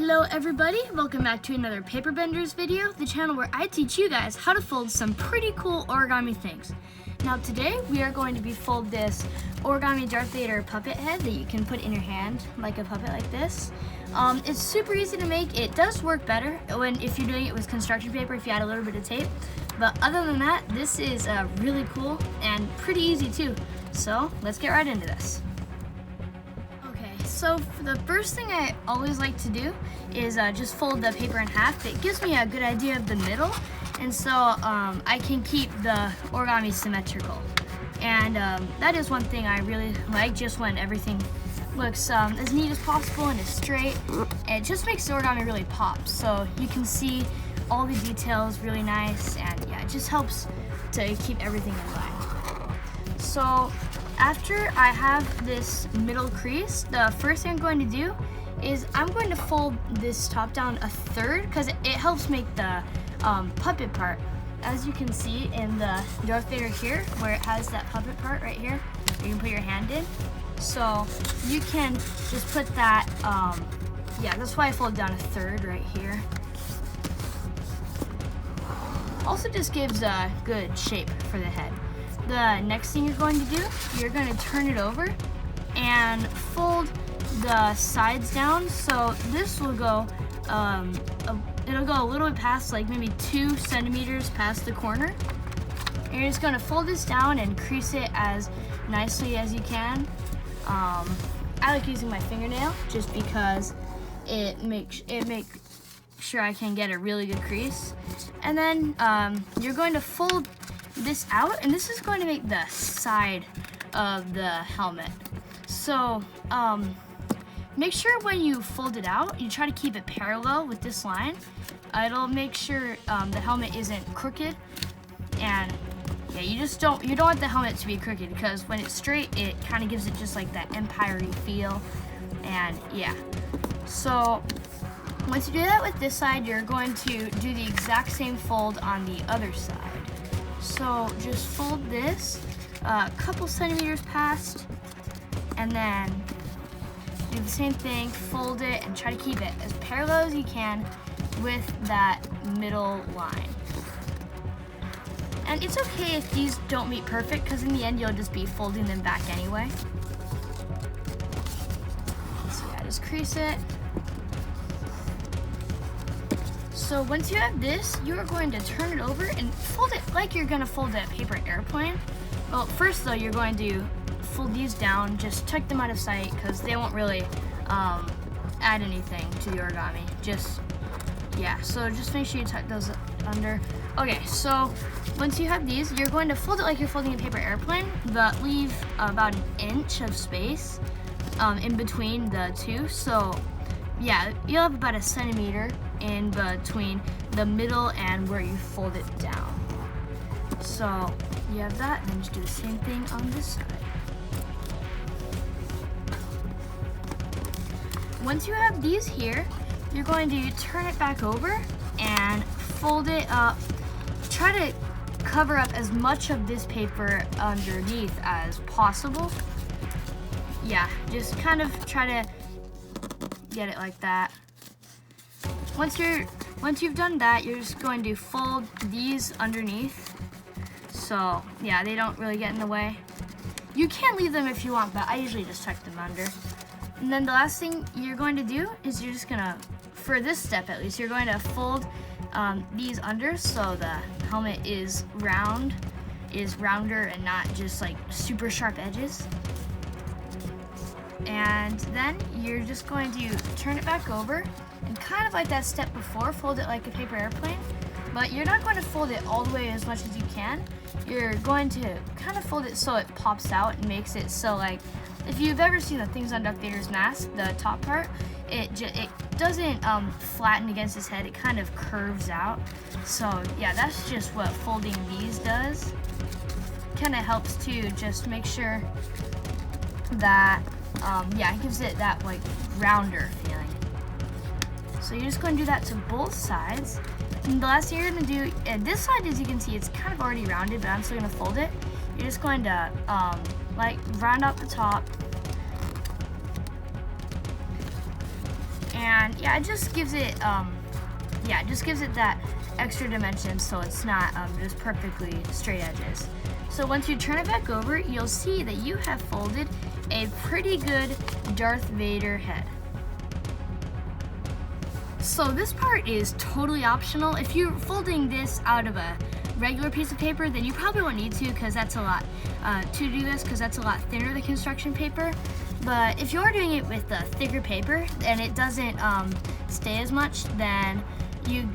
Hello everybody, welcome back to another Paper Benders video, the channel where I teach you guys how to fold some pretty cool origami things. Now today we are going to be fold this origami Darth Vader puppet head that you can put in your hand like a puppet like this. It's super easy to make. It does work better if you're doing it with construction paper, if you add a little bit of tape. But other than that, this is really cool and pretty easy too. So let's get right into this. So the first thing I always like to do is just fold the paper in half. It gives me a good idea of the middle, and so I can keep the origami symmetrical. And that is one thing I really like, just when everything looks as neat as possible and is straight. It just makes the origami really pop, so you can see all the details really nice, and yeah, it just helps to keep everything in line. So after I have this middle crease, the first thing I'm going to do is I'm going to fold this top down a third because it helps make the puppet part. As you can see in the Darth Vader here, where it has that puppet part right here, you can put your hand in. So you can just put that, yeah, that's why I fold down a third right here. Also just gives a good shape for the head. The next thing you're going to do, you're going to turn it over and fold the sides down. So this will go, it'll go a little bit past, like maybe 2 centimeters past the corner. And you're just going to fold this down and crease it as nicely as you can. I like using my fingernail just because it makes sure I can get a really good crease. And then you're going to fold this out, and this is going to make the side of the helmet. So make sure when you fold it out, you try to keep it parallel with this line. It'll make sure the helmet isn't crooked, and yeah, you don't want the helmet to be crooked, because when it's straight, it kind of gives it just like that empire-y feel. And yeah, so once you do that with this side, you're going to do the exact same fold on the other side. So just fold this a couple centimeters past, and then do the same thing, fold it, and try to keep it as parallel as you can with that middle line. And it's okay if these don't meet perfect, because in the end you'll just be folding them back anyway. So yeah, just crease it. So once you have this, you are going to turn it over and fold it like you're going to fold a paper airplane. Well, first though, you're going to fold these down, just tuck them out of sight, because they won't really add anything to the origami. Yeah, so just make sure you tuck those under. Okay, so once you have these, you're going to fold it like you're folding a paper airplane, but leave about 1 inch of space in between the two. So yeah, you'll have about 1 centimeter in between the middle and where you fold it down. So you have that, and then just do the same thing on this side. Once you have these here, you're going to turn it back over and fold it up. Try to cover up as much of this paper underneath as possible. Yeah, just kind of try to get it like that. Once you've done that, you're just going to fold these underneath. So yeah, they don't really get in the way. You can leave them if you want, but I usually just tuck them under. And then the last thing you're going to do is you're just gonna, for this step at least, you're going to fold these under so the helmet is rounder and not just like super sharp edges. And then you're just going to turn it back over and kind of like that step before, fold it like a paper airplane, but you're not going to fold it all the way as much as you can. You're going to kind of fold it so it pops out and makes it so, like, if you've ever seen the things on Darth Vader's mask, the top part, it doesn't flatten against his head, it kind of curves out. So yeah, that's just what folding these does. Kind of helps to just make sure that yeah, it gives it that like rounder feeling. So you're just going to do that to both sides. And the last thing you're going to do, this side, as you can see, it's kind of already rounded, but I'm still going to fold it. You're just going to like round out the top And yeah, it just gives it that extra dimension, so it's not just perfectly straight edges. So once you turn it back over, you'll see that you have folded a pretty good Darth Vader head. So this part is totally optional. If you're folding this out of a regular piece of paper, then you probably won't need to, because that's a lot that's a lot thinner than construction paper. But if you're doing it with a thicker paper and it doesn't stay as much, then you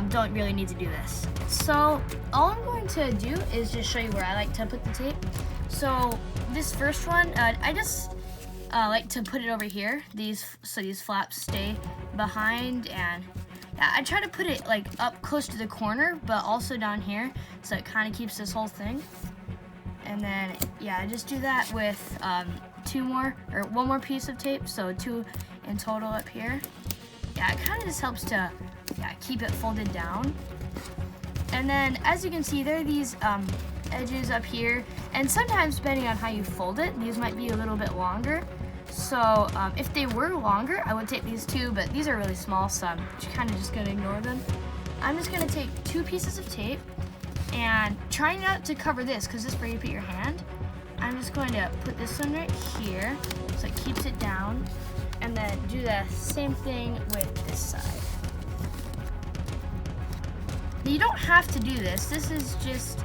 don't really need to do this. So all I'm going to do is just show you where I like to put the tape. So this first one, I just like to put it over here. These flaps stay behind, and yeah, I try to put it like up close to the corner, but also down here, so it kind of keeps this whole thing. And then yeah, I just do that with one more piece of tape, so 2 in total up here. Yeah, it kind of just helps to keep it folded down. And then as you can see, there are these edges up here, and sometimes depending on how you fold it, these might be a little bit longer. So if they were longer, I would take these 2, but these are really small, so I'm kind of just gonna ignore them. I'm just gonna take 2 pieces of tape, and try not to cover this, because this is where you put your hand. I'm just going to put this one right here, so it keeps it down, and then do the same thing with this side. You don't have to do this. This is just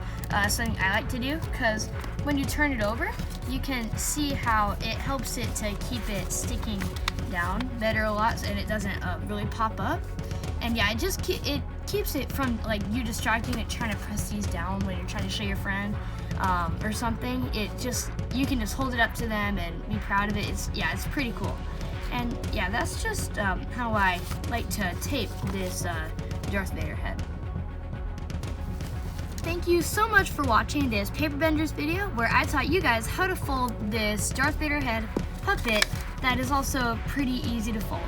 something I like to do, because when you turn it over, you can see how it helps it to keep it sticking down better a lot, and it doesn't really pop up. And yeah, it keeps it from like you distracting it trying to press these down when you're trying to show your friend or something. You can just hold it up to them and be proud of it. It's pretty cool. And yeah, that's just how I like to tape this Darth Vader head. Thank you so much for watching this Paper Benders video, where I taught you guys how to fold this Darth Vader head puppet that is also pretty easy to fold.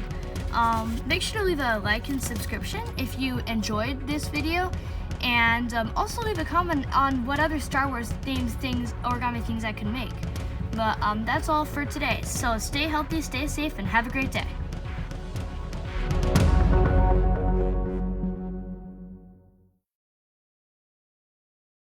Make sure to leave a like and subscription if you enjoyed this video, and also leave a comment on what other Star Wars themed origami things I can make. But that's all for today. So stay healthy, stay safe, and have a great day.